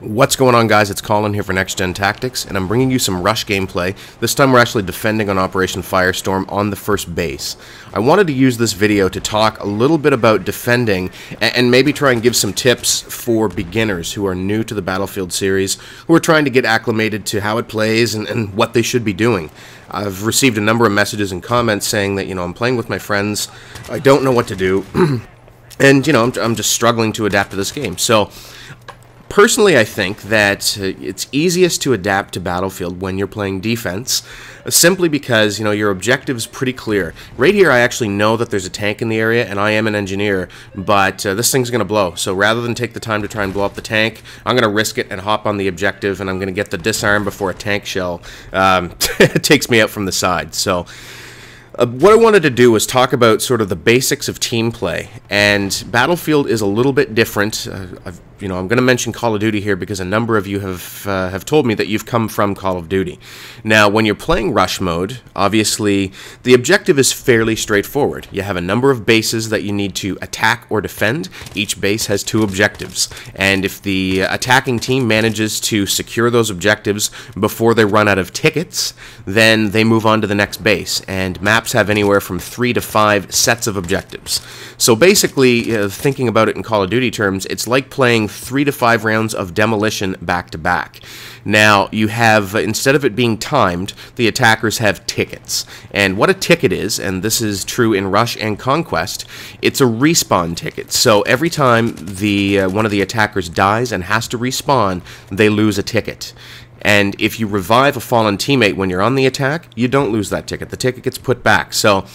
What's going on, guys? It's Colin here for NextGenTactics, and I'm bringing you some rush gameplay. This time we're actually defending on Operation Firestorm on the first base. I wanted to use this video to talk a little bit about defending and maybe try and give some tips for beginners who are new to the Battlefield series, who are trying to get acclimated to how it plays and what they should be doing. I've received a number of messages and comments saying that, I'm playing with my friends, I don't know what to do, and, I'm just struggling to adapt to this game. So, personally, I think that it's easiest to adapt to Battlefield when you're playing defense, simply because, your objective's pretty clear. Right here, I actually know that there's a tank in the area, and I am an engineer, but this thing's going to blow. So rather than take the time to try and blow up the tank, I'm going to risk it and hop on the objective, and I'm going to get the disarm before a tank shell takes me out from the side. So what I wanted to do was talk about sort of the basics of team play, and Battlefield is a little bit different. I'm going to mention Call of Duty here because a number of you have told me that you've come from Call of Duty. Now, when you're playing rush mode, obviously the objective is fairly straightforward. You have a number of bases that you need to attack or defend. Each base has two objectives, and if the attacking team manages to secure those objectives before they run out of tickets, then they move on to the next base, and maps have anywhere from 3 to 5 sets of objectives. So basically, thinking about it in Call of Duty terms, it's like playing 3 to 5 rounds of demolition back to back. Now, you have, instead of it being timed, the attackers have tickets. And what a ticket is, and this is true in Rush and Conquest, it's a respawn ticket. So every time one of the attackers dies and has to respawn, they lose a ticket. And if you revive a fallen teammate when you're on the attack, you don't lose that ticket. The ticket gets put back. So,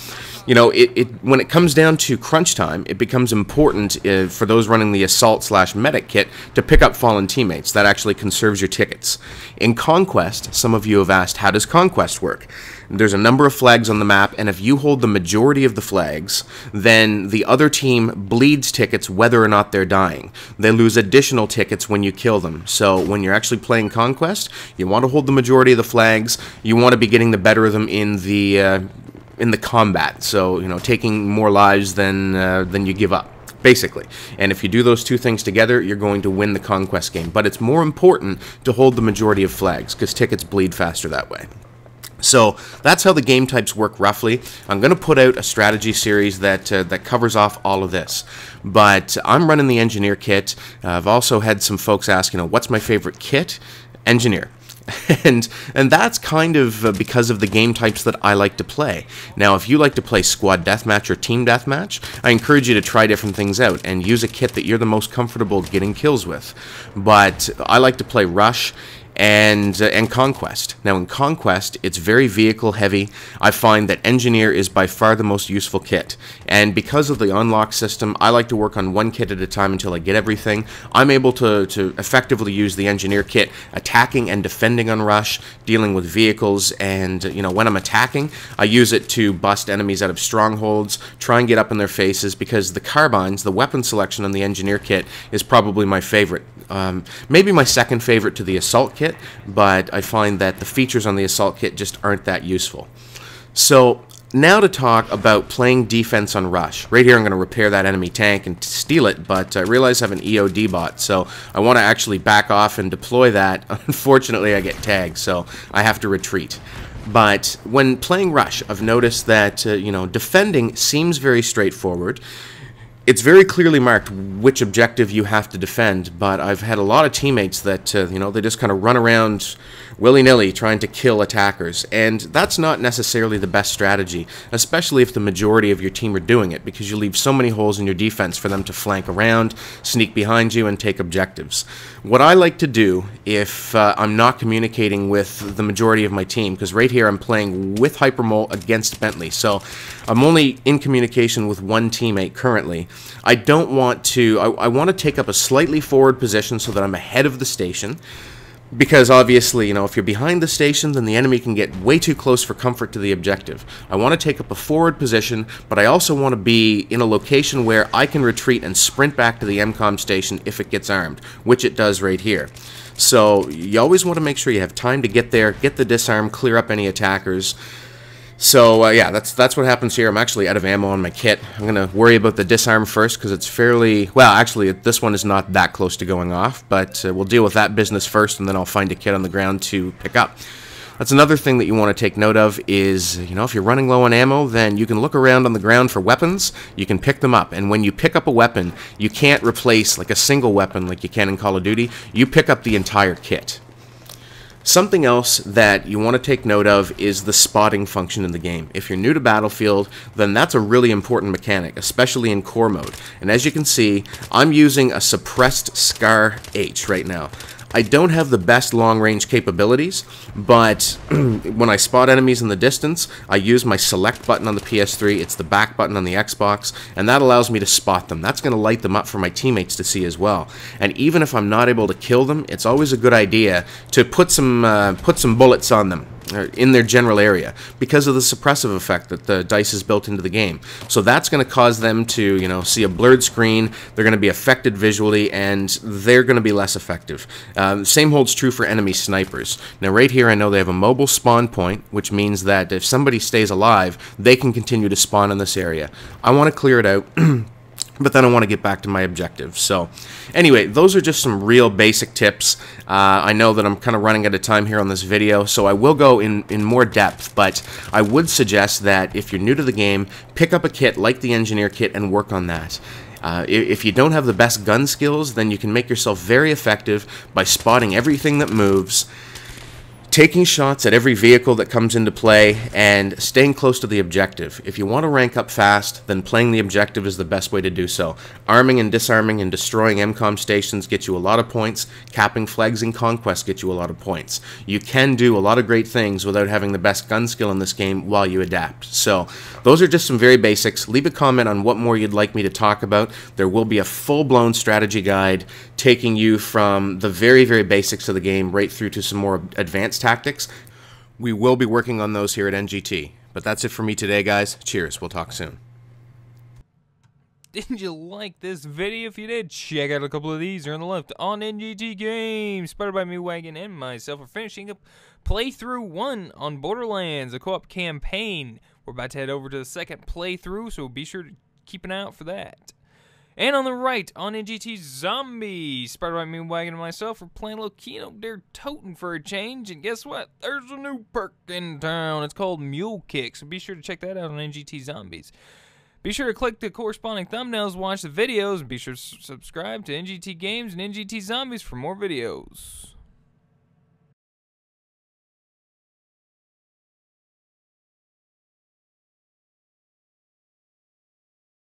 when it comes down to crunch time, it becomes important for those running the assault/medic kit to pick up fallen teammates. That actually conserves your tickets. In Conquest, some of you have asked, how does Conquest work? There's a number of flags on the map, and if you hold the majority of the flags, then the other team bleeds tickets whether or not they're dying. They lose additional tickets when you kill them. So when you're actually playing Conquest, you want to hold the majority of the flags. You want to be getting the better of them in the combat. So, taking more lives than you give up, basically. And if you do those two things together, you're going to win the Conquest game. But it's more important to hold the majority of flags, because tickets bleed faster that way. So that's how the game types work roughly. I'm going to put out a strategy series that covers off all of this. But I'm running the engineer kit. I've also had some folks ask, what's my favorite kit? Engineer. And that's kind of because of the game types that I like to play. Now, if you like to play squad deathmatch or team deathmatch, I encourage you to try different things out and use a kit that you're the most comfortable getting kills with. But I like to play Rush and Conquest. Now, in Conquest, it's very vehicle heavy. I find that Engineer is by far the most useful kit, and because of the unlock system, I like to work on one kit at a time until I get everything. I'm able to effectively use the Engineer kit attacking and defending on Rush, dealing with vehicles, and when I'm attacking, I use it to bust enemies out of strongholds, try and get up in their faces, because the carbines, the weapon selection on the Engineer kit is probably my favorite. Maybe my second favorite to the Assault kit, but I find that the features on the Assault kit just aren't that useful. So now to talk about playing defense on Rush. Right here I'm going to repair that enemy tank and steal it, but I realize I have an EOD bot, so I want to actually back off and deploy that. Unfortunately, I get tagged, so I have to retreat. But when playing Rush, I've noticed that defending seems very straightforward. It's very clearly marked which objective you have to defend, but I've had a lot of teammates that, they just kind of run around willy-nilly trying to kill attackers, and that's not necessarily the best strategy, especially if the majority of your team are doing it, because you leave so many holes in your defense for them to flank around, sneak behind you, and take objectives. What I like to do if I'm not communicating with the majority of my team, because right here I'm playing with Hypermole against Bentley, so I'm only in communication with one teammate currently. I want to take up a slightly forward position so that I'm ahead of the station, because obviously, if you're behind the station, then the enemy can get way too close for comfort to the objective. I want to take up a forward position, but I also want to be in a location where I can retreat and sprint back to the MCOM station if it gets armed, which it does right here. So you always want to make sure you have time to get there, get the disarm, clear up any attackers. So yeah, that's what happens here. I'm actually out of ammo on my kit. I'm gonna worry about the disarm first because it's fairly well. Actually, this one is not that close to going off, but we'll deal with that business first, and then I'll find a kit on the ground to pick up. That's another thing that you want to take note of is, you know, if you're running low on ammo, then you can look around on the ground for weapons, you can pick them up, and when you pick up a weapon, you can't replace like a single weapon like you can in Call of Duty, you pick up the entire kit. Something else that you want to take note of is the spotting function in the game. If you're new to Battlefield, then that's a really important mechanic, especially in core mode. And as you can see, I'm using a suppressed Scar H right now. I don't have the best long-range capabilities, but when I spot enemies in the distance, I use my select button on the PS3, it's the back button on the Xbox, and that allows me to spot them. That's going to light them up for my teammates to see as well. And even if I'm not able to kill them, it's always a good idea to put some bullets on them, in their general area, because of the suppressive effect that the dice is built into the game. So that's going to cause them to, you know, see a blurred screen, they're going to be affected visually, and they're going to be less effective. Same holds true for enemy snipers. Now right here I know they have a mobile spawn point, which means that if somebody stays alive, they can continue to spawn in this area. I want to clear it out. But then I want to get back to my objective. So anyway, those are just some real basic tips. I know that I'm kind of running out of time here on this video, so I will go in more depth, but I would suggest that if you're new to the game, pick up a kit like the Engineer Kit and work on that. If you don't have the best gun skills, then you can make yourself very effective by spotting everything that moves, taking shots at every vehicle that comes into play, and staying close to the objective. If you want to rank up fast, then playing the objective is the best way to do so. Arming and disarming and destroying MCOM stations get you a lot of points. Capping flags in Conquest get you a lot of points. You can do a lot of great things without having the best gun skill in this game while you adapt. So those are just some very basics. Leave a comment on what more you'd like me to talk about. There will be a full-blown strategy guide taking you from the very, very basics of the game right through to some more advanced tactics. We will be working on those here at NGT. But that's it for me today, guys. Cheers. We'll talk soon. Did you like this video? If you did, check out a couple of these here on the left on NGT Games. Started by me, Wagon, and myself. We're finishing up playthrough 1 on Borderlands, a co-op campaign. We're about to head over to the second playthrough, so be sure to keep an eye out for that. And on the right, on NGT Zombies, started by me, Wagon, and myself, we're playing a little Kino Dare Totem for a change, and guess what? There's a new perk in town. It's called Mule Kick, so be sure to check that out on NGT Zombies. Be sure to click the corresponding thumbnails, watch the videos, and be sure to subscribe to NGT Games and NGT Zombies for more videos.